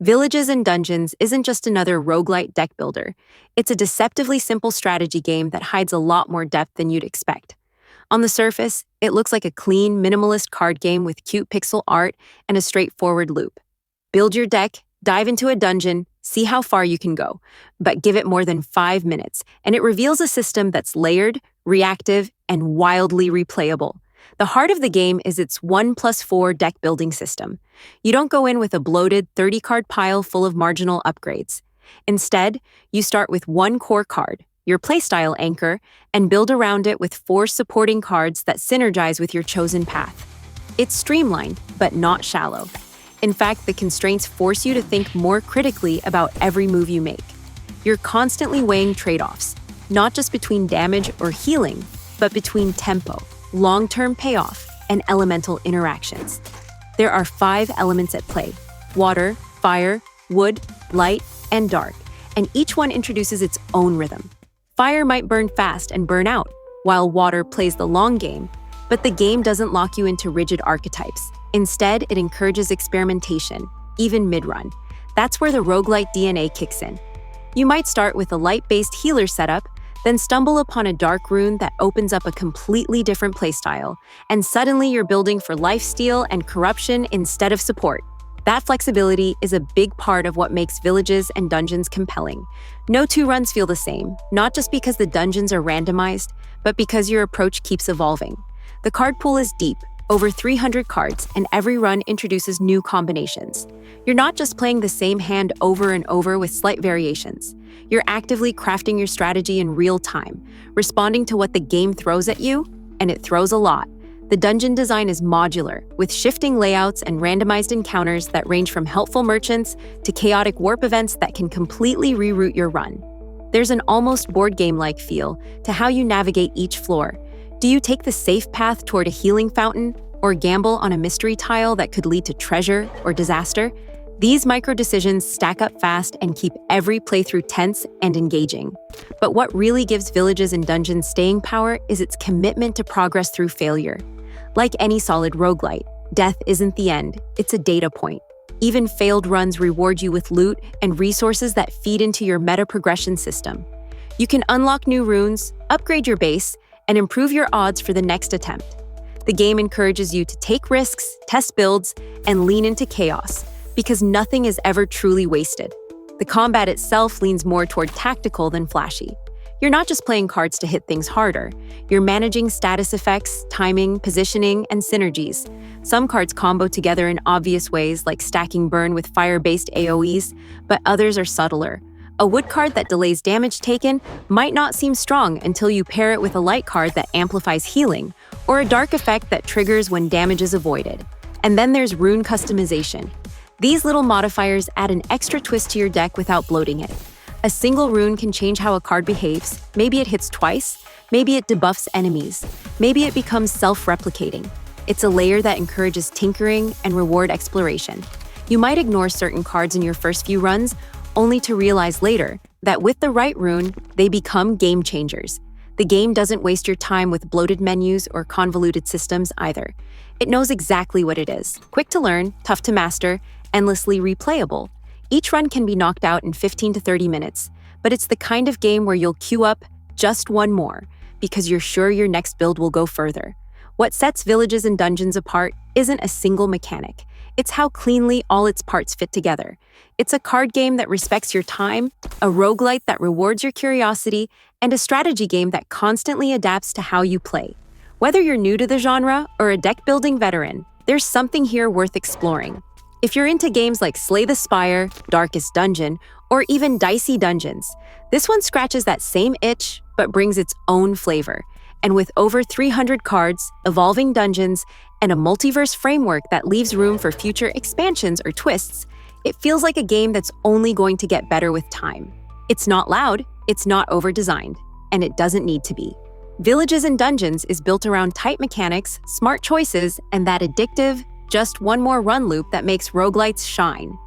Villages and Dungeons isn't just another roguelite deck builder. It's a deceptively simple strategy game that hides a lot more depth than you'd expect. On the surface, it looks like a clean, minimalist card game with cute pixel art and a straightforward loop. Build your deck, dive into a dungeon, see how far you can go, but give it more than 5 minutes, and it reveals a system that's layered, reactive, and wildly replayable. The heart of the game is its 1+4 deck building system. You don't go in with a bloated 30-card pile full of marginal upgrades. Instead, you start with one core card, your playstyle anchor, and build around it with 4 supporting cards that synergize with your chosen path. It's streamlined, but not shallow. In fact, the constraints force you to think more critically about every move you make. You're constantly weighing trade-offs, not just between damage or healing, but between tempo, long-term payoff, and elemental interactions. There are 5 elements at play: water, fire, wood, light, and dark, and each one introduces its own rhythm. Fire might burn fast and burn out, while water plays the long game, but the game doesn't lock you into rigid archetypes. Instead, it encourages experimentation, even mid-run. That's where the roguelite DNA kicks in. You might start with a light-based healer setup, then stumble upon a dark rune that opens up a completely different playstyle, and suddenly you're building for lifesteal and corruption instead of support. That flexibility is a big part of what makes Villages and Dungeons compelling. No 2 runs feel the same, not just because the dungeons are randomized, but because your approach keeps evolving. The card pool is deep, over 300 cards, and every run introduces new combinations. You're not just playing the same hand over and over with slight variations. You're actively crafting your strategy in real time, responding to what the game throws at you, and it throws a lot. The dungeon design is modular, with shifting layouts and randomized encounters that range from helpful merchants to chaotic warp events that can completely reroute your run. There's an almost board game-like feel to how you navigate each floor. Do you take the safe path toward a healing fountain, or gamble on a mystery tile that could lead to treasure or disaster? These micro-decisions stack up fast and keep every playthrough tense and engaging. But what really gives Villages and Dungeons staying power is its commitment to progress through failure. Like any solid roguelite, death isn't the end, it's a data point. Even failed runs reward you with loot and resources that feed into your meta progression system. You can unlock new runes, upgrade your base, and improve your odds for the next attempt. The game encourages you to take risks, test builds, and lean into chaos, because nothing is ever truly wasted. The combat itself leans more toward tactical than flashy. You're not just playing cards to hit things harder, you're managing status effects, timing, positioning, and synergies. Some cards combo together in obvious ways, like stacking burn with fire-based AoEs, but others are subtler. A wood card that delays damage taken might not seem strong until you pair it with a light card that amplifies healing, or a dark effect that triggers when damage is avoided. And then there's rune customization. These little modifiers add an extra twist to your deck without bloating it. A single rune can change how a card behaves. Maybe it hits twice, maybe it debuffs enemies, maybe it becomes self-replicating. It's a layer that encourages tinkering and reward exploration. You might ignore certain cards in your first few runs, only to realize later that with the right rune, they become game changers. The game doesn't waste your time with bloated menus or convoluted systems either. It knows exactly what it is: quick to learn, tough to master, endlessly replayable. Each run can be knocked out in 15 to 30 minutes, but it's the kind of game where you'll queue up just one more because you're sure your next build will go further. What sets Villages and Dungeons apart isn't a single mechanic. It's how cleanly all its parts fit together. It's a card game that respects your time, a roguelite that rewards your curiosity, and a strategy game that constantly adapts to how you play. Whether you're new to the genre or a deck-building veteran, there's something here worth exploring. If you're into games like Slay the Spire, Darkest Dungeon, or even Dicey Dungeons, this one scratches that same itch but brings its own flavor. And with over 300 cards, evolving dungeons, and a multiverse framework that leaves room for future expansions or twists, it feels like a game that's only going to get better with time. It's not loud, it's not over-designed, and it doesn't need to be. Villages and Dungeons is built around tight mechanics, smart choices, and that addictive, just one more run loop that makes roguelites shine.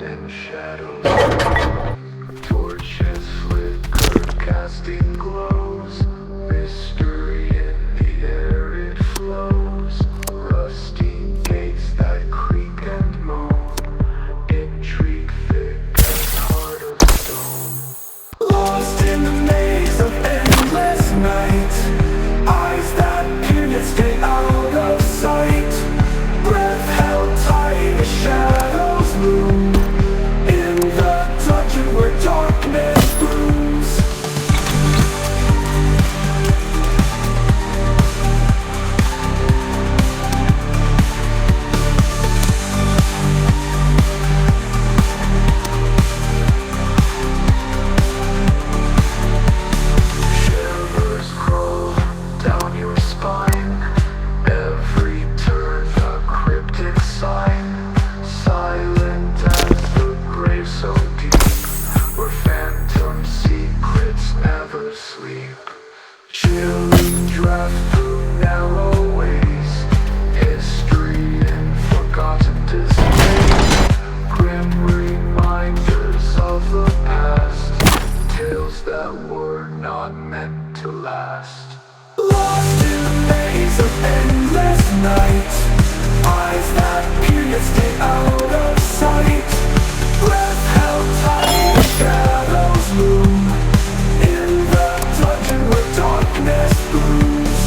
and shadows. Torches flicker, casting glows. Mystery in the air, it flows. Rusty gates that creak and moan. Intrigue thick as heart of stone. Lost in the maze of endless night. Eyes that peer yet stay out of sight. Breath held tight as shadows loom. In the dungeon where darkness brooms. Shivers crawl down your spine. Every turn a cryptic sign. Silent as the grave so deep, where phantom secrets never sleep. Chilling draft through narrow ways. History in forgotten displays. Grim reminders of the past. Tales that were not meant to last. Lost in the maze of endless night. Eyes that peer yet stay out of sight. Breath held tight as shadows loom. In the dungeon where darkness brooms.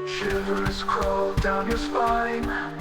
Shivers crawl down your spine.